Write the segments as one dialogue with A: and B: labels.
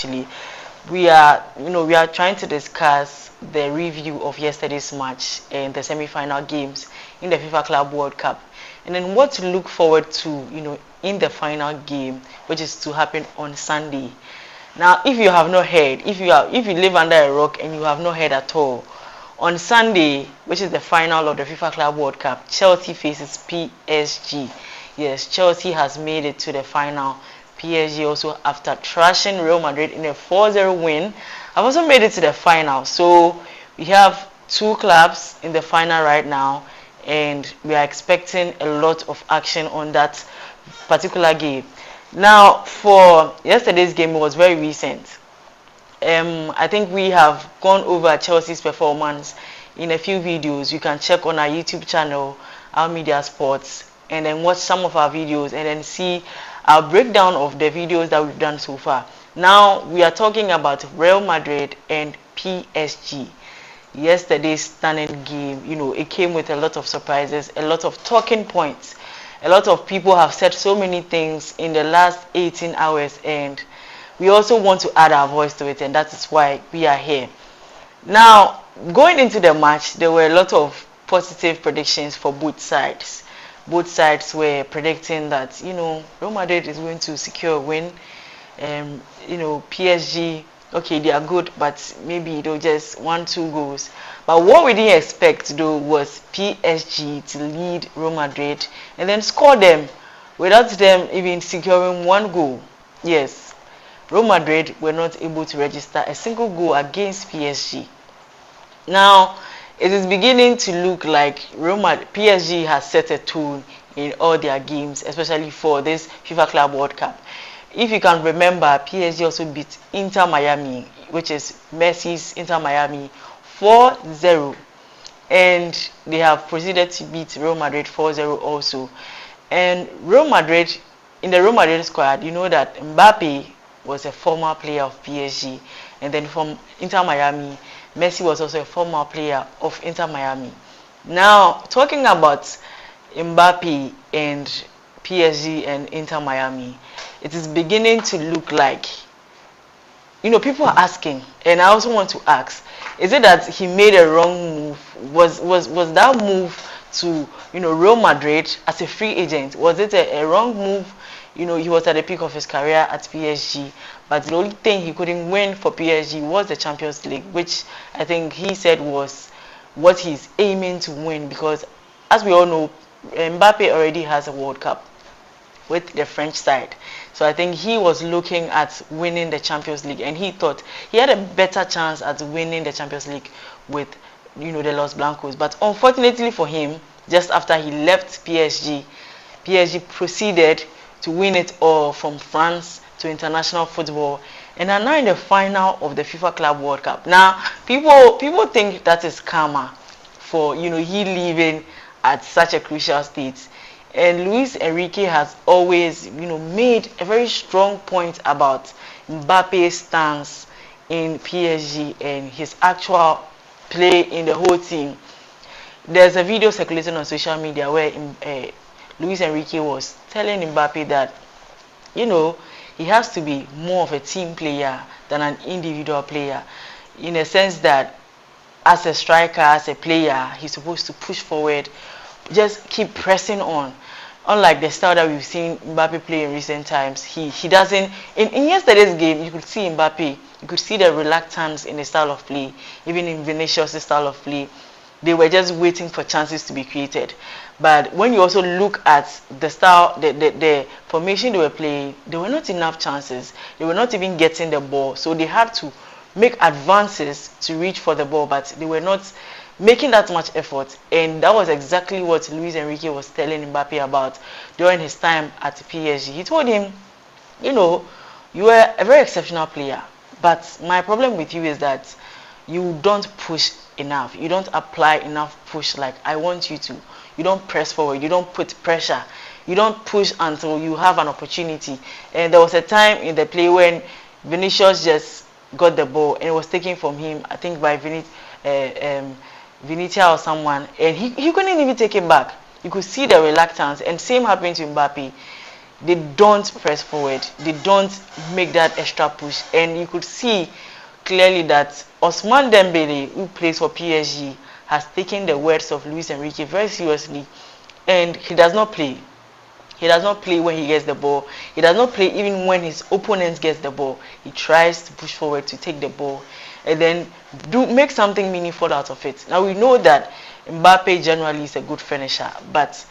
A: actually. We are trying to discuss the review of yesterday's match and the semi-final games in the FIFA Club World Cup, and then what to look forward to, in the final game, which is to happen on Sunday. Now, if you have not heard, if you live under a rock and you have not heard at all, on Sunday, which is the final of the FIFA Club World Cup, Chelsea faces PSG. Yes, Chelsea has made it to the final. PSG also, after thrashing Real Madrid in a 4-0 win, have also made it to the final. So we have two clubs in the final right now, and we are expecting a lot of action on that particular game. Now, for yesterday's game, it was very recent. I think we have gone over Chelsea's performance in a few videos. You can check on our YouTube channel, Our Media Sports, and then watch some of our videos and then see our breakdown of the videos that we've done so far. Now we are talking about Real Madrid and PSG. Yesterday's stunning game, it came with a lot of surprises, a lot of talking points. A lot of people have said so many things in the last 18 hours, and we also want to add our voice to it, and that is why we are here. Now, going into the match, there were a lot of positive predictions for both sides. Both sides were predicting that, Real Madrid is going to secure a win. PSG, okay, they are good, but maybe they'll just 1-2 goals. But what we didn't expect, though, was PSG to lead Real Madrid and then score them without them even securing one goal. Yes, Real Madrid were not able to register a single goal against PSG. Now, it is beginning to look like PSG has set a tone in all their games, especially for this FIFA Club World Cup. If you can remember, PSG also beat Inter Miami, which is Messi's Inter Miami, 4-0. And they have proceeded to beat Real Madrid 4-0 also. And in the Real Madrid squad, you know that Mbappe was a former player of PSG. And then from Inter Miami, Messi was also a former player of Inter Miami. Now, talking about Mbappe and PSG and Inter Miami, it is beginning to look like, people are asking, and I also want to ask, is it that he made a wrong move? Was that move to, Real Madrid as a free agent, was it a wrong move? He was at the peak of his career at PSG, but the only thing he couldn't win for PSG was the Champions League, which I think he said was what he's aiming to win, because as we all know, Mbappe already has a World Cup with the French side. So I think he was looking at winning the Champions League, and he thought he had a better chance at winning the Champions League with, the Los Blancos. But unfortunately for him, just after he left PSG, PSG proceeded to win it all from France to international football, and are now in the final of the FIFA Club World Cup. Now, people think that is karma for, he leaving at such a crucial stage. And Luis Enrique has always, made a very strong point about Mbappe's stance in PSG and his actual play in the whole team. There's a video circulating on social media where Luis Enrique was telling Mbappe that, he has to be more of a team player than an individual player, in a sense that as a striker, as a player, he's supposed to push forward, just keep pressing on. Unlike the style that we've seen Mbappe play in recent times, he doesn't. In yesterday's game, you could see Mbappe, you could see the reluctance in the style of play, even in Vinicius' style of play. They were just waiting for chances to be created. But when you also look at the style, the formation they were playing, there were not enough chances. They were not even getting the ball, so they had to make advances to reach for the ball, but they were not making that much effort. And that was exactly what Luis Enrique was telling Mbappe about during his time at PSG. He told him, you are a very exceptional player, but my problem with you is that you don't push enough. You don't apply enough push like I want you to. You don't press forward. You don't put pressure. You don't push until you have an opportunity. And there was a time in the play when Vinicius just got the ball and it was taken from him, I think by Vinicius or someone, and he couldn't even take it back. You could see the reluctance, and same happened to Mbappe. they don't press forward. They don't make that extra push. And you could see clearly that Ousmane Dembele, who plays for PSG, has taken the words of Luis Enrique very seriously, and he does not play. He does not play when he gets the ball. He does not play even when his opponent gets the ball. He tries to push forward to take the ball and then make something meaningful out of it. Now we know that Mbappe generally is a good finisher, but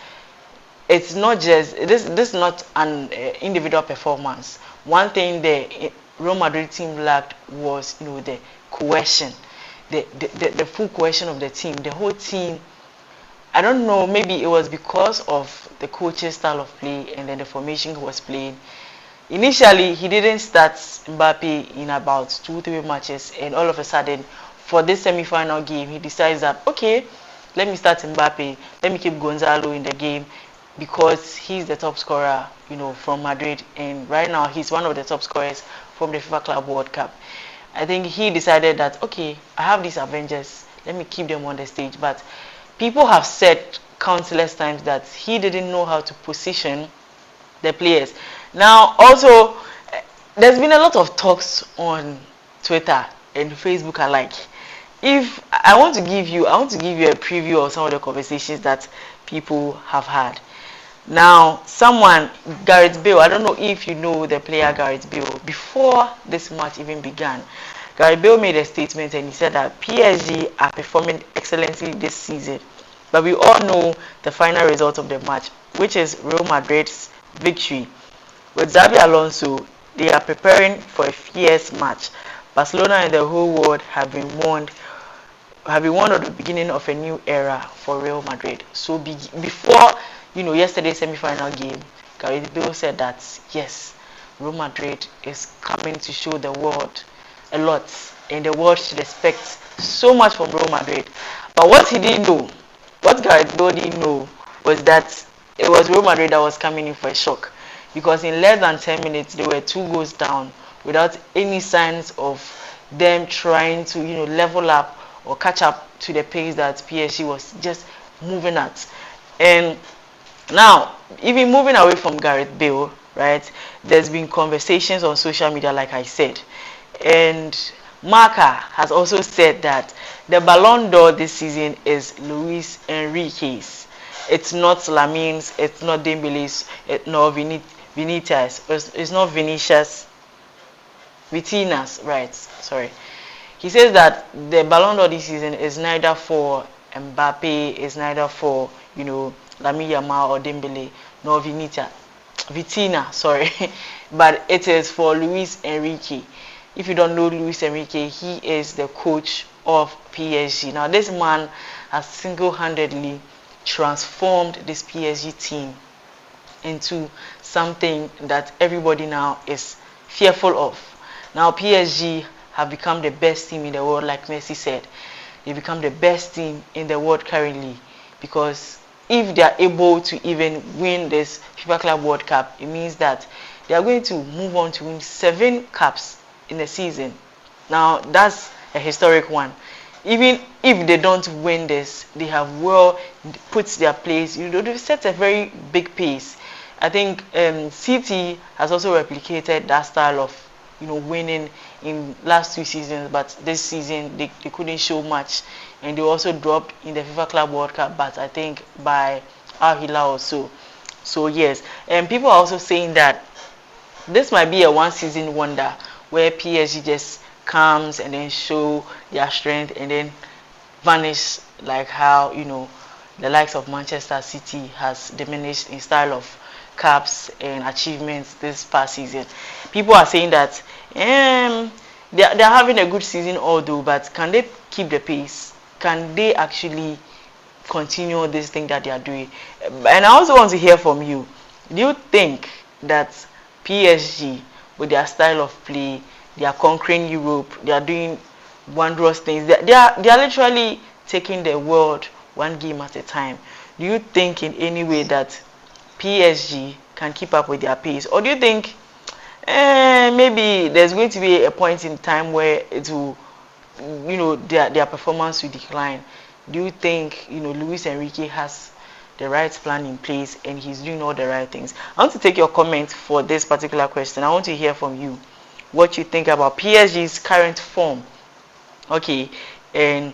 A: it's not just this. This is not an individual performance. One thing the Real Madrid team lacked was, the cohesion, the full cohesion of the team. The whole team. I don't know. Maybe it was because of the coach's style of play and then the formation he was playing. Initially, he didn't start Mbappe in about 2-3 matches, and all of a sudden, for this semi-final game, he decides that, okay, let me start Mbappe. Let me keep Gonzalo in the game, because he's the top scorer, from Madrid, and right now he's one of the top scorers from the FIFA Club World Cup. I think he decided that, okay, I have these Avengers, let me keep them on the stage. But people have said countless times that he didn't know how to position the players. Now, also, there's been a lot of talks on Twitter and Facebook alike. If I want to give you a preview of some of the conversations that people have had. Now, Gareth Bale, I don't know if you know the player Gareth Bale. Before this match even began, Gareth Bale made a statement and he said that PSG are performing excellently this season. But we all know the final result of the match, which is Real Madrid's victory. With Xabi Alonso, they are preparing for a fierce match. Barcelona and the whole world have been warned at the beginning of a new era for Real Madrid. So before yesterday's semi-final game, Gareth Bale said that yes, Real Madrid is coming to show the world a lot, and the world should expect so much from Real Madrid. But what Gareth Bale didn't know was that it was Real Madrid that was coming in for a shock, because in less than 10 minutes they were 2 goals down without any signs of them trying to level up or catch up to the pace that PSG was just moving at. And now, even moving away from Gareth Bale, right, there's been conversations on social media, like I said, and Marca has also said that the Ballon d'Or this season is Luis Enrique's. It's not Lamin's, it's not Dembele's, nor Vinicius. It's not Vitina's, right? Sorry. He says that the Ballon d'Or this season is neither for Mbappe, is neither for Lamine Yamal or Dembele, nor Vitina, sorry, but it is for Luis Enrique. If you don't know Luis Enrique, he is the coach of PSG. Now, this man has single-handedly transformed this PSG team into something that everybody now is fearful of. Now, PSG have become the best team in the world, like Messi said. They become the best team in the world currently, because if they are able to even win this FIFA Club World Cup, it means that they are going to move on to win 7 cups in the season. Now, that's a historic one. Even if they don't win this, they have well put their place. They've set a very big pace. I think City has also replicated that style of winning in last 2 seasons, but this season they couldn't show much, and they also dropped in the FIFA Club World Cup, but I think by Al Hilal or so. So yes, and people are also saying that this might be a one-season wonder where PSG just comes and then show their strength and then vanish, like how the likes of Manchester City has diminished in style of caps and achievements this past season. People are saying that they're having a good season, although, but can they keep the pace? Can they actually continue this thing that they are doing? And I also want to hear from you. Do you think that PSG, with their style of play, they are conquering Europe, they are doing wondrous things, they are literally taking the world one game at a time? Do you think in any way that PSG can keep up with their pace, or do you think maybe there's going to be a point in time where it will, their performance will decline? Do you think Luis Enrique has the right plan in place, and he's doing all the right things. I want to take your comment for this particular question. I want to hear from you what you think about PSG's current form, okay, and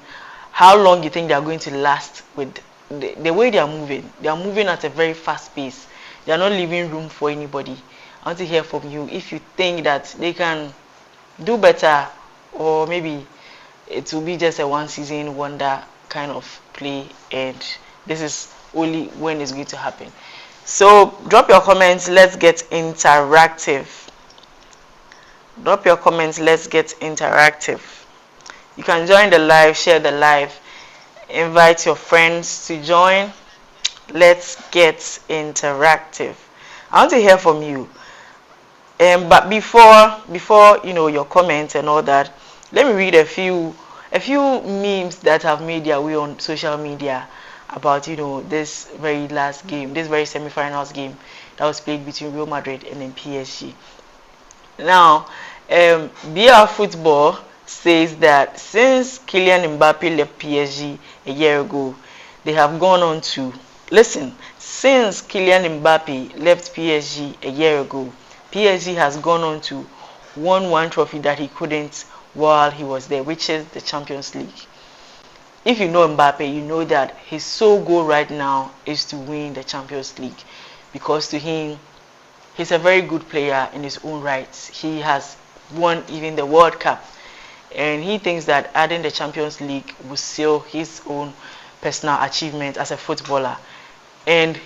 A: how long you think they are going to last with the way they are moving. They are moving at a very fast pace. They are not leaving room for anybody. I want to hear from you if you think that they can do better, or maybe it will be just a one season wonder kind of play, and this is only when it's going to happen. So drop your comments, let's get interactive. Drop your comments, let's get interactive. You can join the live, share the live, invite your friends to join. Let's get interactive. I want to hear from you. But before your comments and all that, let me read a few memes that have made their way on social media about this very last game, this very semi-finals game that was played between Real Madrid and then PSG. Now, BR Football says that since Kylian Mbappe left PSG a year ago, they have gone on to since Kylian Mbappe left PSG a year ago, PSG has gone on to won one trophy that he couldn't while he was there, which is the Champions League. If you know Mbappe, you know that his sole goal right now is to win the Champions League, because to him, he's a very good player in his own rights. He has won even the World Cup, and he thinks that adding the Champions League will seal his own personal achievement as a footballer. And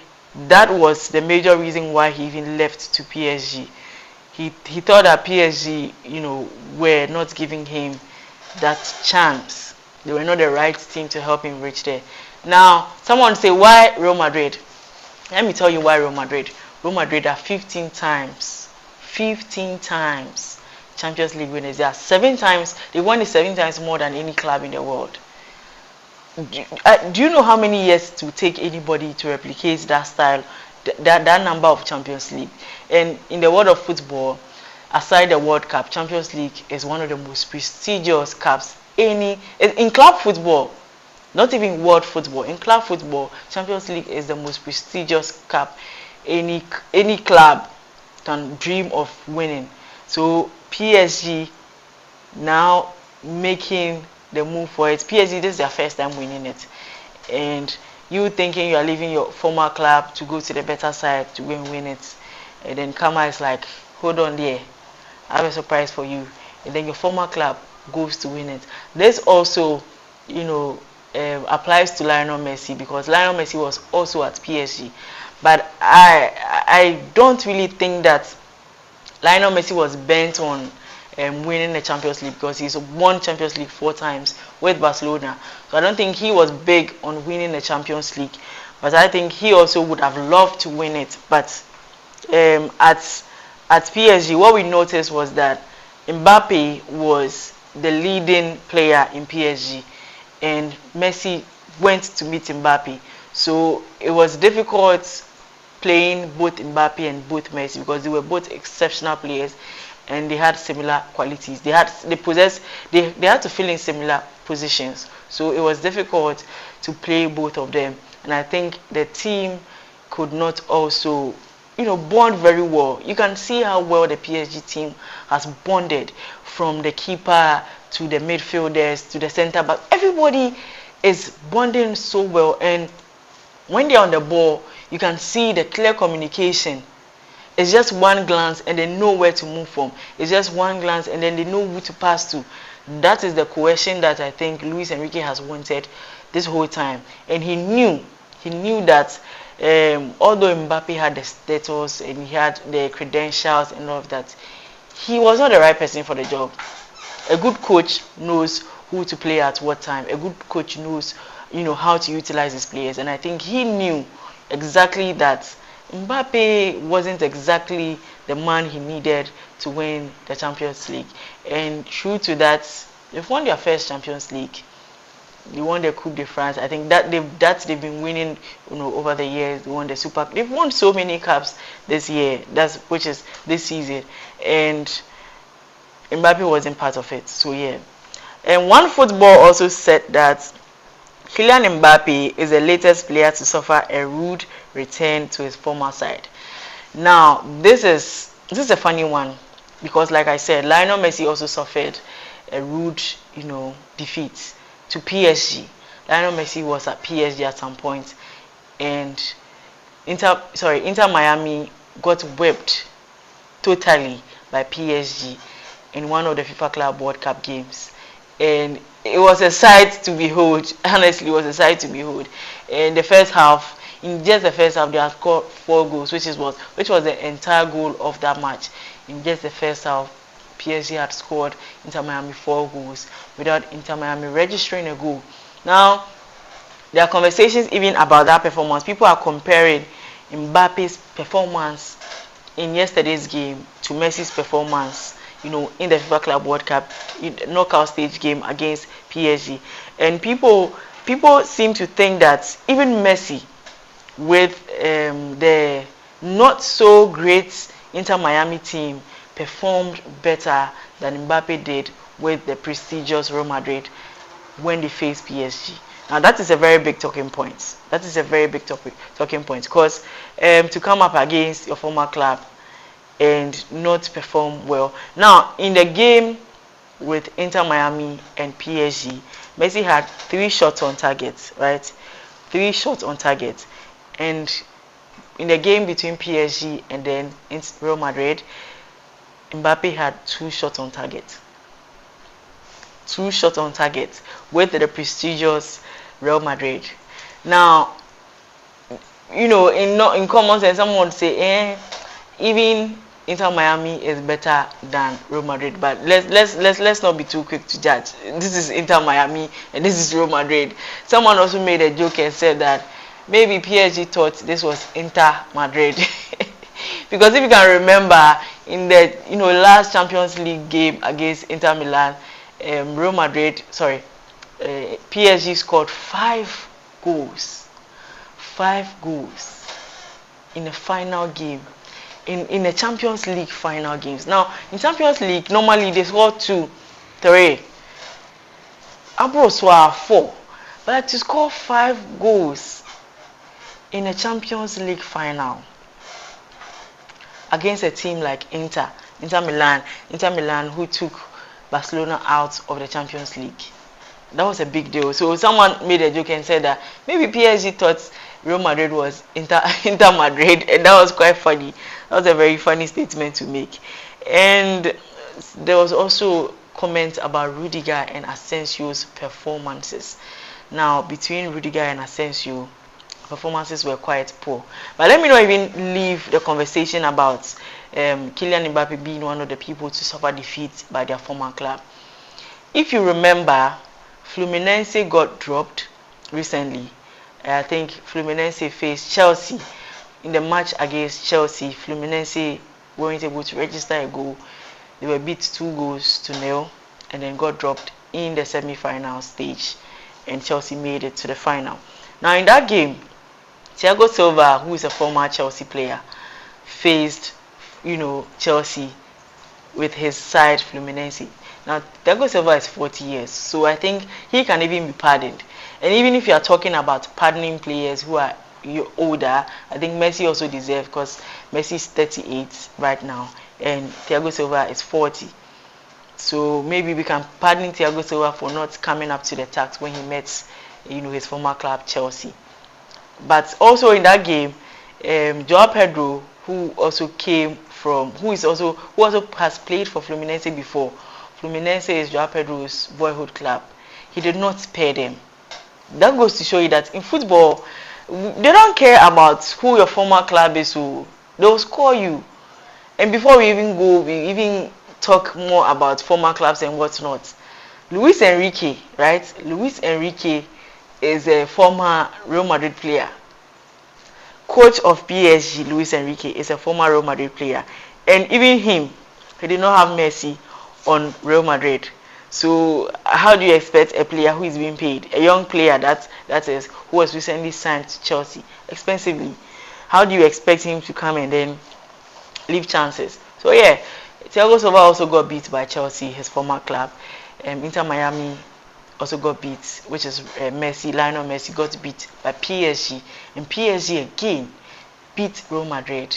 A: that was the major reason why he even left to PSG. He thought that PSG, were not giving him that chance. They were not the right team to help him reach there. Now, someone say, why Real Madrid? Let me tell you why Real Madrid. Real Madrid are 15 times Champions League winners. They are 7 times. They won it 7 times more than any club in the world. Do you know how many years to take anybody to replicate that style, that number of Champions League? And in the world of football, aside the World Cup, Champions League is one of the most prestigious cups in club football. Not even world football. In club football, Champions League is the most prestigious cup any club can dream of winning. So PSG now making the move for it. PSG, this is their first time winning it, and you thinking you are leaving your former club to go to the better side to go and win it, and then Kama is like, hold on there, I have a surprise for you, and then your former club goes to win it. This also applies to Lionel Messi, because Lionel Messi was also at PSG, but I don't really think that Lionel Messi was bent on winning the Champions League, because he's won Champions League 4 times with Barcelona. So I don't think he was big on winning the Champions League, but I think he also would have loved to win it. But at PSG, what we noticed was that Mbappe was the leading player in PSG, and Messi went to meet Mbappe. So it was difficult playing both Mbappe and both Messi, because they were both exceptional players and they had similar qualities. They had to fill in similar positions. So it was difficult to play both of them. And I think the team could not also bond very well. You can see how well the PSG team has bonded, from the keeper to the midfielders to the center back. Everybody is bonding so well, and when they're on the ball, you can see the clear communication. It's just one glance and they know where to move from. It's just one glance and then they know who to pass to. That is the cohesion that I think Luis Enrique has wanted this whole time. And he knew that although Mbappe had the status and he had the credentials and all of that, he was not the right person for the job. A good coach knows who to play at what time. A good coach knows how to utilize his players. And I think he knew exactly that Mbappe wasn't exactly the man he needed to win the Champions League. And true to that, they've won their first Champions League. They won the Coupe de France. I think that they've been winning over the years. They won the Super. They've won so many cups this year. Which is this season. And Mbappe wasn't part of it. So yeah. And One Football also said that Kylian Mbappe is the latest player to suffer a rude return to his former side. Now, this is a funny one because, like I said, Lionel Messi also suffered a rude, defeat to PSG. Lionel Messi was at PSG at some point, and Inter Miami got whipped totally by PSG in one of the FIFA Club World Cup games, and it was a sight to behold. Honestly, it was a sight to behold. In the first half, in just the first half, they had scored 4 goals, which was the entire goal of that match. In just the first half, PSG had scored Inter Miami 4 goals without Inter Miami registering a goal. Now, there are conversations even about that performance. People are comparing Mbappe's performance in yesterday's game to Messi's performance, in the FIFA Club World Cup knockout stage game against PSG. And people seem to think that even Messi, with the not so great Inter Miami team, performed better than Mbappe did with the prestigious Real Madrid when they faced PSG. Now that is a very big talking point. That is a very big talking point because to come up against your former club and not perform well. Now in the game with Inter Miami and PSG, Messi had 3 shots on target, right? 3 shots on target. And in the game between PSG and then Real Madrid, Mbappe had 2 shots on target. 2 shots on target with the prestigious Real Madrid. Now, in common sense, someone would say, even Inter Miami is better than Real Madrid. But let's not be too quick to judge. This is Inter Miami and this is Real Madrid. Someone also made a joke and said that maybe PSG thought this was Inter Madrid. Because if you can remember, in the last Champions League game against Inter Milan, PSG scored 5 goals. 5 goals in the final game. In the Champions League final games. Now, in Champions League, normally they score 2, 3. Abro score 4. But to score 5 goals in a Champions League final against a team like Inter Milan, who took Barcelona out of the Champions League. That was a big deal. So someone made a joke and said that maybe PSG thought Real Madrid was Inter Madrid, and that was quite funny. That was a very funny statement to make. And there was also comments about Rudiger and Asensio's performances. Now, between Rudiger and Asensio, performances were quite poor. But let me not even leave the conversation about Kylian Mbappe being one of the people to suffer defeat by their former club. If you remember, Fluminense got dropped recently. I think Fluminense faced Chelsea. In the match against Chelsea, Fluminense weren't able to register a goal. They were beat 2-0 and then got dropped in the semi-final stage, and Chelsea made it to the final. Now in that game, Thiago Silva, who is a former Chelsea player, faced Chelsea with his side Fluminense. Now Thiago Silva is 40 years, so I think he can even be pardoned. And even if you are talking about pardoning players who are older, I think Messi also deserves, because Messi is 38 right now and Thiago Silva is 40. So maybe we can pardon Thiago Silva for not coming up to the task when he met his former club Chelsea. But also in that game, Joao Pedro, who also has played for Fluminense before. Fluminense is Joao Pedro's boyhood club. He did not spare them. That goes to show you that in football, they don't care about who your former club is. Who they'll score you. And before we even talk more about former clubs and what's not. Luis Enrique, right? Luis Enrique is a former Real Madrid player. Coach of PSG, Luis Enrique, is a former Real Madrid player. And even him, he did not have Messi on Real Madrid. So how do you expect a player who is being paid, a young player that is who was recently signed to Chelsea expensively, how do you expect him to come and then leave chances? So Thiago Silva also got beat by Chelsea, his former club. Inter Miami also got beat, which is Lionel Messi got beat by PSG, and PSG again beat Real Madrid,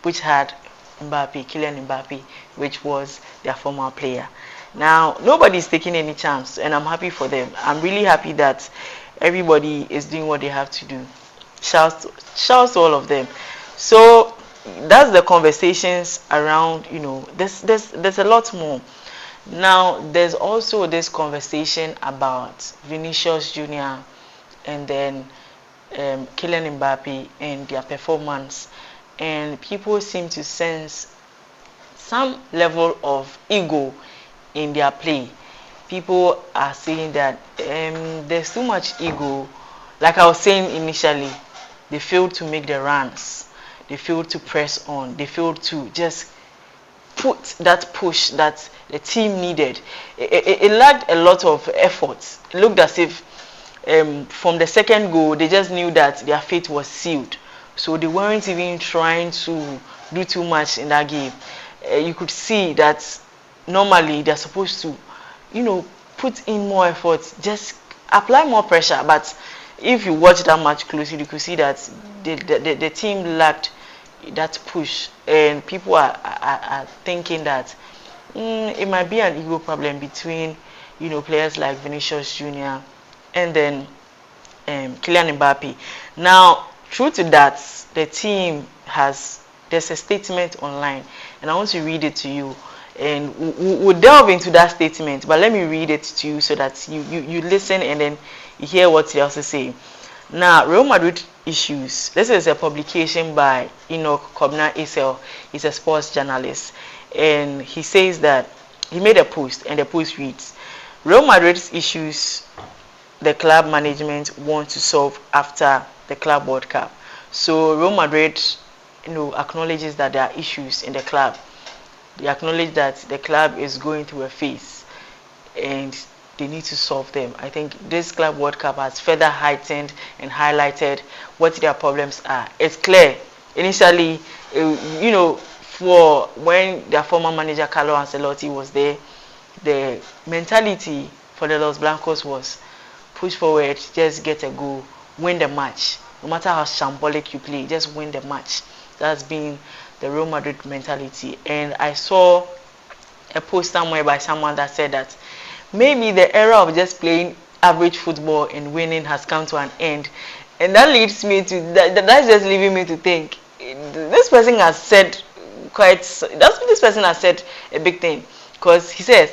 A: which had Kylian Mbappe, which was their former player. Now, nobody's taking any chance, and I'm happy for them. I'm really happy that everybody is doing what they have to do. Shouts to all of them. So that's the conversations around. There's a lot more. Now, there's also this conversation about Vinicius Junior and then Kylian Mbappe and their performance, and people seem to sense some level of ego in their play. People are saying that there's too much ego. Like I was saying initially, they failed to make the runs, they failed to press on, they failed to just put that push that the team needed. It lacked a lot of effort. It looked as if from the second goal, they just knew that their fate was sealed. So they weren't even trying to do too much in that game. You could see that normally they're supposed to, put in more effort, just apply more pressure. But if you watch that match closely, you could see that the team lacked that push, and people are thinking that it might be an ego problem between players like Vinicius Junior and then Kylian Mbappe. Now, true to that, the team there's a statement online, and I want to read it to you, and we'll delve into that statement, but let me read it to you so that you listen and then you hear what they also say. Now, Real Madrid issues. This is a publication by Enoch Kobna Isel. He's a sports journalist, and he says that he made a post, and the post reads, Real Madrid's issues the club management want to solve after the Club World Cup. So Real Madrid acknowledges that there are issues in the club. They acknowledge that the club is going through a phase and they need to solve them. I think this Club World Cup has further heightened and highlighted what their problems are. It's clear initially, for when their former manager Carlo Ancelotti was there, the mentality for the Los Blancos was push forward, just get a goal, win the match. No matter how shambolic you play, just win the match. That's been the Real Madrid mentality. And I saw a post somewhere by someone that said that maybe the era of just playing average football and winning has come to an end. And that leads me to that's just leaving me to think this person has said this person has said a big thing, because he says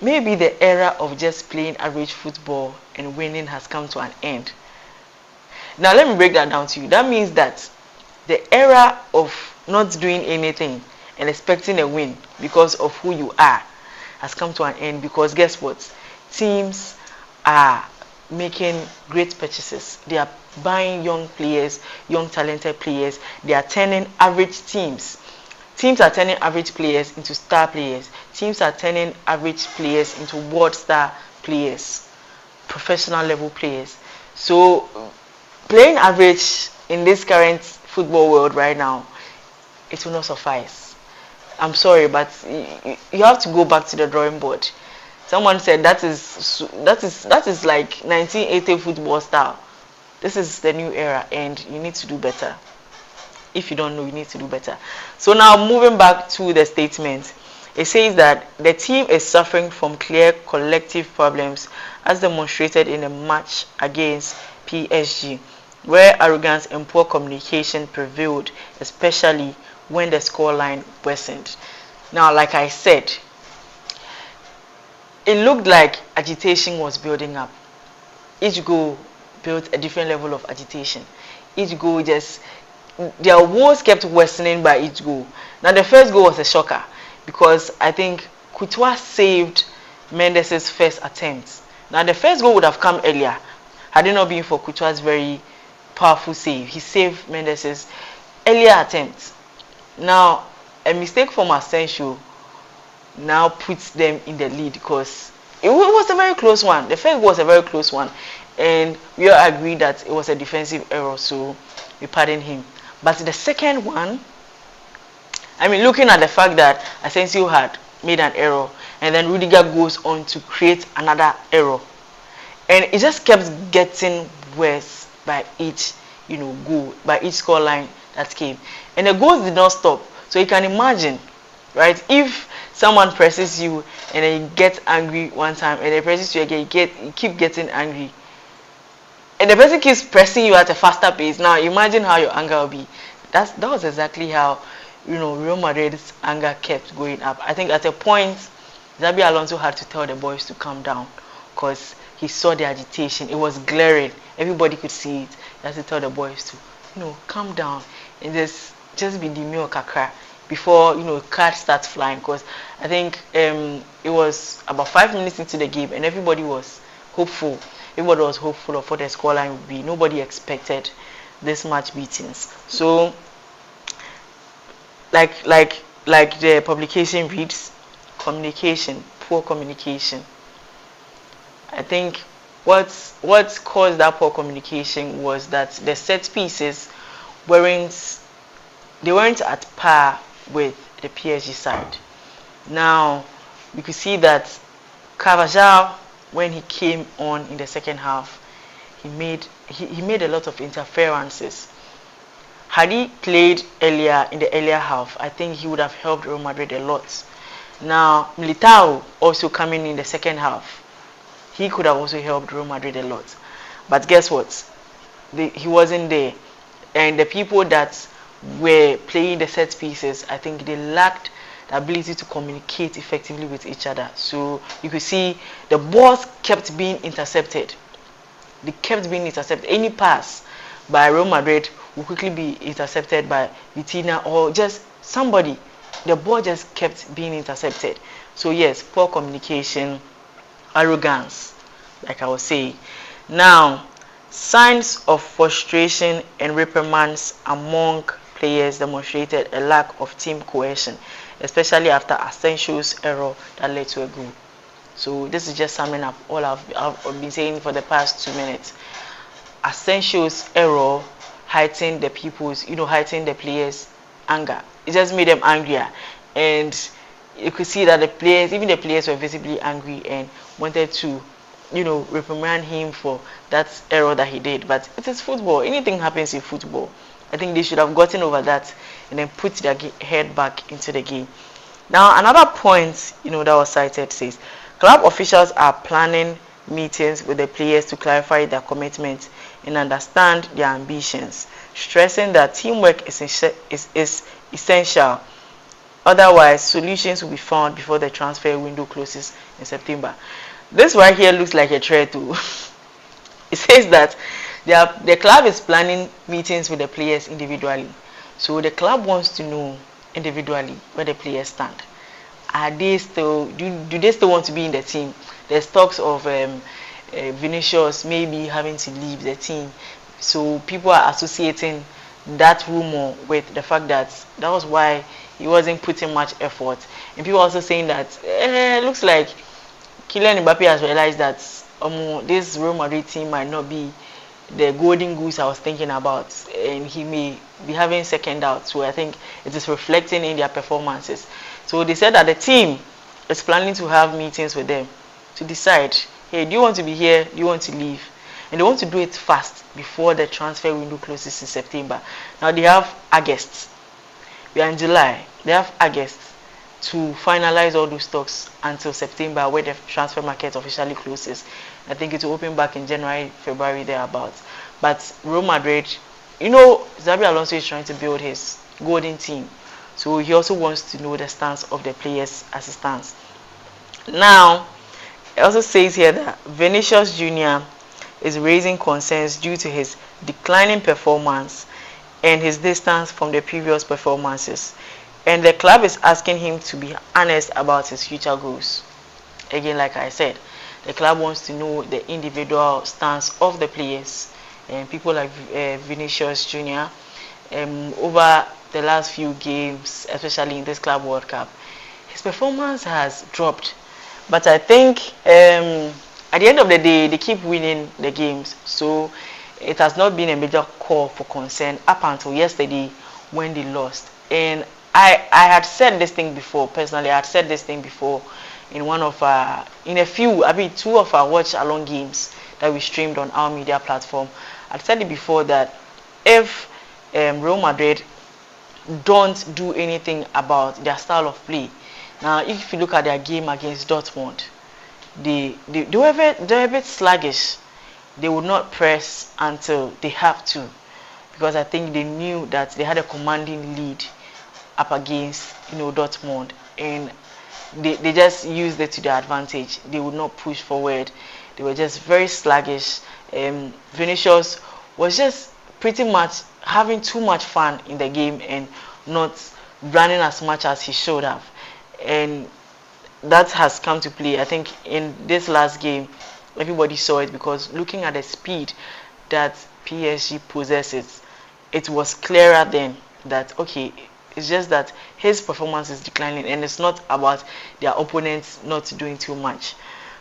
A: maybe the era of just playing average football and winning has come to an end. Now let me break that down to you. That means that the era of not doing anything and expecting a win because of who you are has come to an end, because guess what? Teams are making great purchases. They are buying young players, young talented players. They are turning average teams. Teams are turning average players into star players. Teams are turning average players into world star players, professional level players. So playing average in this current football world right now, it will not suffice. I'm sorry, but you have to go back to the drawing board. Someone said that is like 1980 football style. This is the new era, and you need to do better. If you don't know, you need to do better. So now moving back to the statement, it says that the team is suffering from clear collective problems as demonstrated in the match against PSG, where arrogance and poor communication prevailed, especially when the scoreline worsened. Now, like I said, it looked like agitation was building up. Each goal built a different level of agitation. Each goal their woes kept worsening by each goal. Now, the first goal was a shocker because I think Courtois saved Mendes' first attempt. Now, the first goal would have come earlier had it not been for Courtois' very powerful save. He saved Mendes' earlier attempt. Now, a mistake from Asensio now puts them in the lead because it was a very close one. The first goal was a very close one, and we all agreed that it was a defensive error, so we pardon him. But the second one, I mean, looking at the fact that Asensio had made an error, and then Rudiger goes on to create another error, and it just kept getting worse by each goal, by each scoreline that came, and the goals did not stop. So you can imagine, right? If someone presses you and then you get angry one time, and then presses you again, you keep getting angry, and the person keeps pressing you at a faster pace. Now imagine how your anger will be. That was exactly how Real Madrid's anger kept going up. I think at a point, Xabi Alonso had to tell the boys to calm down because he saw the agitation. It was glaring. Everybody could see it. He had to tell the boys to, calm down and just be demure kakra before cards start flying. Because I think it was about 5 minutes into the game and everybody was hopeful. Everybody was hopeful of what the scoreline would be. Nobody expected this much beatings. So, like the publication reads, communication, poor communication. I think what caused that poor communication was that the set pieces weren't at par with the PSG side. Now we could see that Carvajal, when he came on in the second half, he made a lot of interferences. Had he played in the earlier half, I think he would have helped Real Madrid a lot. Now Militao also coming in the second half, he could have also helped Real Madrid a lot. But guess what? He wasn't there, and the people that were playing the set pieces, I think they lacked the ability to communicate effectively with each other. So you could see the balls kept being intercepted. They kept being intercepted. Any pass by Real Madrid will quickly be intercepted by Vitina or just somebody. The ball just kept being intercepted. So yes, poor communication, arrogance, like I was saying. Now, signs of frustration and reprimands among players demonstrated a lack of team cohesion, especially after Asensio's error that led to a goal. So this is just summing up all I've been saying for the past 2 minutes. Asensio's error heightened the players' anger. It just made them angrier, and you could see that even the players were visibly angry and wanted to, reprimand him for that error that he did. But it is football. Anything happens in football. I think they should have gotten over that and then put their head back into the game. Now, another point, that was cited says, club officials are planning meetings with the players to clarify their commitment and understand their ambitions, stressing that teamwork is essential. Otherwise, solutions will be found before the transfer window closes in September. This right here looks like a threat too. It says that the club is planning meetings with the players individually. So the club wants to know individually where the players stand. Are they still do they still want to be in the team? There's talks of Vinicius maybe having to leave the team. So people are associating that rumor with the fact that was why he wasn't putting much effort. And people are also saying that it looks like Kylian Mbappe has realized that this Real Madrid team might not be the golden goose I was thinking about, and he may be having second doubts. So I think it is reflecting in their performances. So they said that the team is planning to have meetings with them to decide, hey, do you want to be here? Do you want to leave? And they want to do it fast before the transfer window closes in September. Now they have August. We are in July. They have August to finalize all those talks until September, where the transfer market officially closes. I think it will open back in January, February, thereabouts. But Real Madrid, Xabi Alonso is trying to build his golden team. So he also wants to know the stance of the players as it stands. Now, it also says here that Vinicius Jr. is raising concerns due to his declining performance and his distance from the previous performances. And the club is asking him to be honest about his future goals. Again, like I said, the club wants to know the individual stance of the players. And people like Vinicius Jr. Over the last few games, especially in this Club World Cup, his performance has dropped. But I think at the end of the day, they keep winning the games. So it has not been a major call for concern up until yesterday when they lost. And I had said this thing before, personally. I had said this thing before in two of our watch along games, that we streamed on our media platform. I've said it before that if Real Madrid don't do anything about their style of play. Now, if you look at their game against Dortmund, they were a bit sluggish. They would not press until they have to, because I think they knew that they had a commanding lead up against Dortmund, and they just used it to their advantage. They would not push forward. They were just very sluggish. Vinicius was just pretty much having too much fun in the game and not running as much as he should have, and that has come to play. I think in this last game everybody saw it, because looking at the speed that PSG possesses, it was clearer then that okay, it's just that his performance is declining, and it's not about their opponents not doing too much.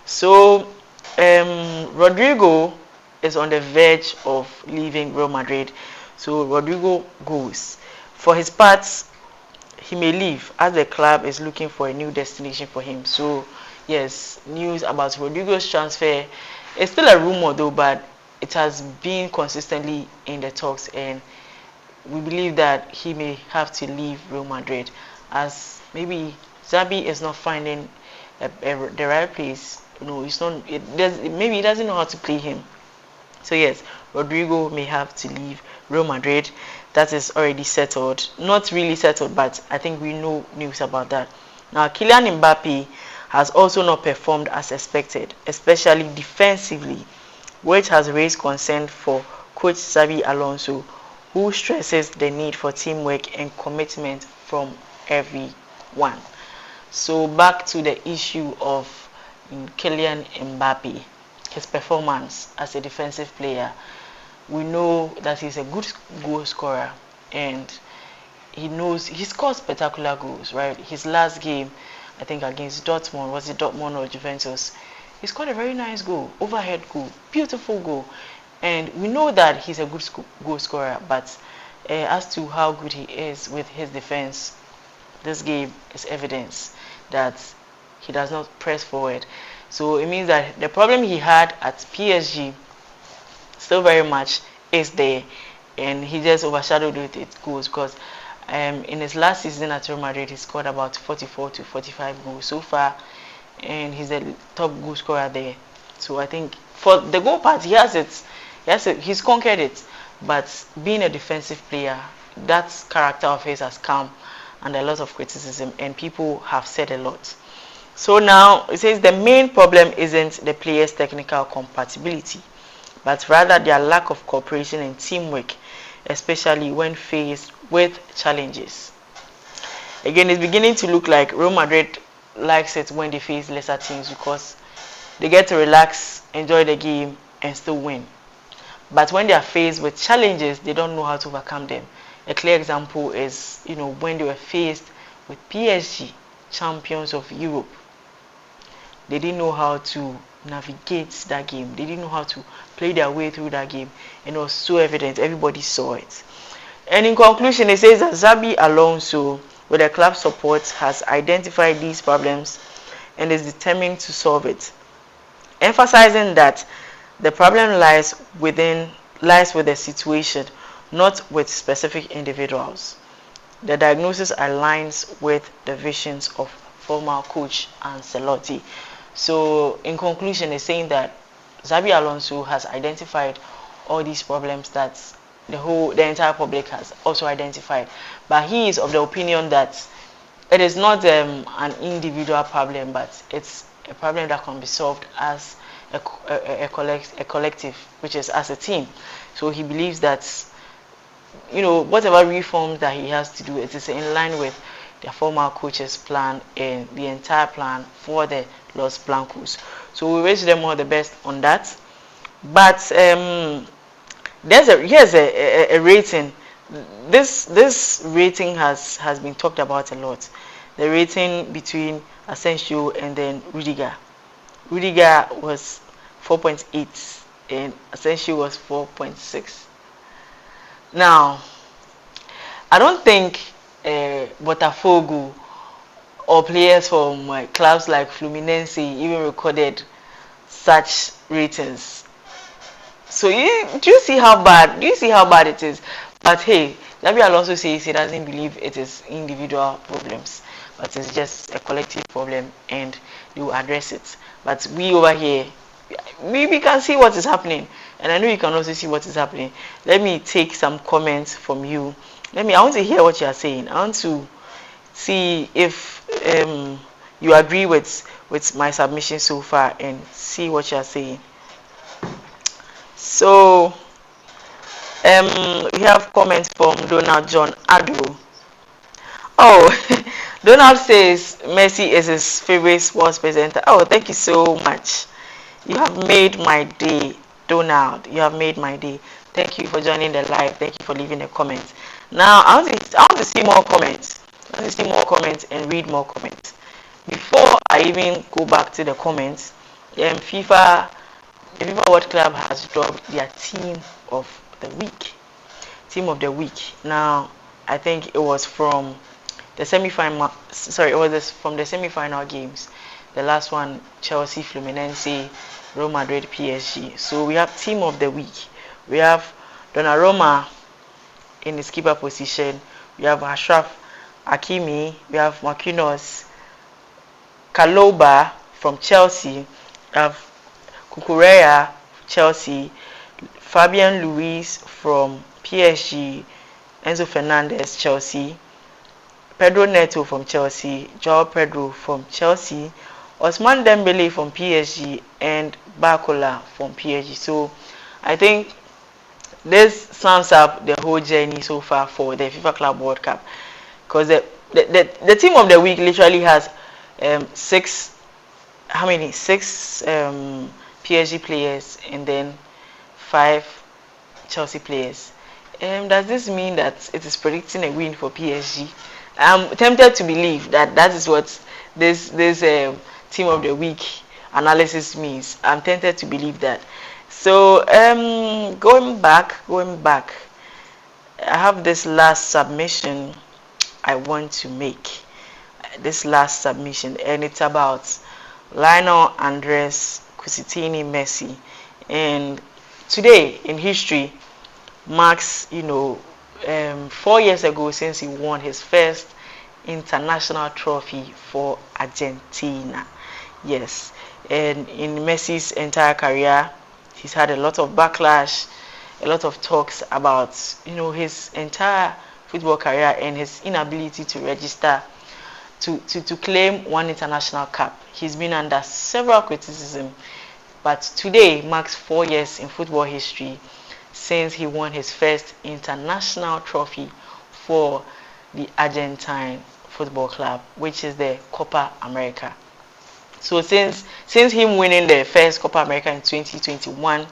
A: So Rodrigo is on the verge of leaving Real Madrid. So Rodrigo goes. For his part, he may leave as the club is looking for a new destination for him. So yes, news about Rodrigo's transfer is still a rumor though, but it has been consistently in the talks, and we believe that he may have to leave Real Madrid, as maybe Xabi is not finding the right place. It's not. Maybe he doesn't know how to play him. So yes, Rodrigo may have to leave Real Madrid. That is already settled. Not really settled, but I think we know news about that. Now, Kylian Mbappe has also not performed as expected, especially defensively, which has raised concern for coach Xabi Alonso, who stresses the need for teamwork and commitment from everyone. So back to the issue of Kylian Mbappe, his performance as a defensive player. We know that he's a good goal scorer, and he scores spectacular goals, right? His last game, I think against Dortmund, was it Dortmund or Juventus? He scored a very nice goal, overhead goal, beautiful goal. And we know that he's a good goal scorer, but as to how good he is with his defense, this game is evidence that he does not press forward. So it means that the problem he had at PSG still very much is there, and he just overshadowed it with goals, because in his last season at Real Madrid he scored about 44 to 45 goals so far, and he's the top goal scorer there. So I think for the goal part he has it. He's conquered it, but being a defensive player, that character of his has come under a lot of criticism, and people have said a lot. So now it says the main problem isn't the players' technical compatibility, but rather their lack of cooperation and teamwork, especially when faced with challenges. Again, it's beginning to look like Real Madrid likes it when they face lesser teams, because they get to relax, enjoy the game, and still win. But when they are faced with challenges, they don't know how to overcome them. A clear example is, when they were faced with PSG, champions of Europe. They didn't know how to navigate that game. They didn't know how to play their way through that game. And it was so evident. Everybody saw it. And in conclusion, it says that Xabi Alonso, with the club support, has identified these problems and is determined to solve it, emphasizing that the problem lies with the situation, not with specific individuals. The diagnosis aligns with the visions of former coach Ancelotti. So in conclusion, it's saying that Xabi Alonso has identified all these problems that the entire public has also identified, but he is of the opinion that it is not an individual problem, but it's a problem that can be solved as a collective, which is as a team. So he believes that whatever reforms that he has to do, it is in line with their former coach's plan and the entire plan for the Los Blancos. So we wish them all the best on that. But here's a rating. This rating has been talked about a lot. The rating between Asensio and then Rudiger. Rudiger was 4.8 and Asensio was 4.6. Now, I don't think Botafogo or players from clubs like Fluminense even recorded such ratings. So do you see how bad? Do you see how bad it is? But hey, Xabi Alonso says he doesn't believe it is individual problems, but it's just a collective problem, and they will address it. But we over here, we can see what is happening, and I know you can also see what is happening. Let me take some comments from you. I want to hear what you are saying. I want to see if you agree with my submission so far, and see what you are saying. So we have comments from Donald John Adu. Oh, Donald says Messi is his favorite sports presenter. Oh, thank you so much. You have made my day, Donald. You have made my day. Thank you for joining the live. Thank you for leaving a comment. Now, I want to see more comments. I want to see more comments and read more comments. Before I even go back to the comments, the FIFA World Club has dropped their team of the week. Team of the week. Now, I think it was from the semi-final. Sorry, it was from the semi-final games. The last one, Chelsea, Fluminense, Real Madrid, PSG. So we have team of the week. We have Donnarumma in his keeper position. We have Ashraf Hakimi. We have Marquinhos, Kaloba from Chelsea. We have Cucurella, Chelsea. Fabian Luiz from PSG. Enzo Fernandez, Chelsea. Pedro Neto from Chelsea. Joao Pedro from Chelsea. Ousmane Dembele from PSG, and Barcola from PSG. So I think this sums up the whole journey so far for the FIFA Club World Cup, because the team of the week literally has six PSG players and then 5 Chelsea players. Does this mean that it is predicting a win for PSG? I'm tempted to believe that is what this team of the week analysis means. I'm tempted to believe that. So going back, I have this last submission I want to make. This last submission, and it's about Lionel Andres Cusitini Messi. And today in history marks 4 years ago since he won his first international trophy for Argentina. Yes, and in Messi's entire career, he's had a lot of backlash, a lot of talks about his entire football career and his inability to register to claim one international cap. He's been under several criticism, but today marks 4 years in football history since he won his first international trophy for the Argentine Football Club, which is the Copa America. So since him winning the first Copa America in 2021,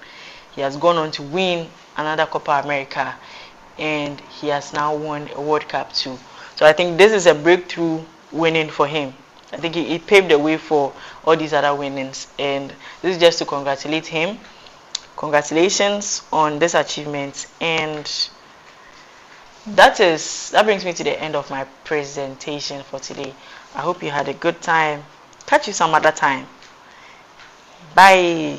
A: he has gone on to win another Copa America, and he has now won a World Cup too. So I think this is a breakthrough winning for him. I think he paved the way for all these other winnings, and this is just to congratulate him. Congratulations on this achievement, and that brings me to the end of my presentation for today. I hope you had a good time. Catch you some other time. Bye.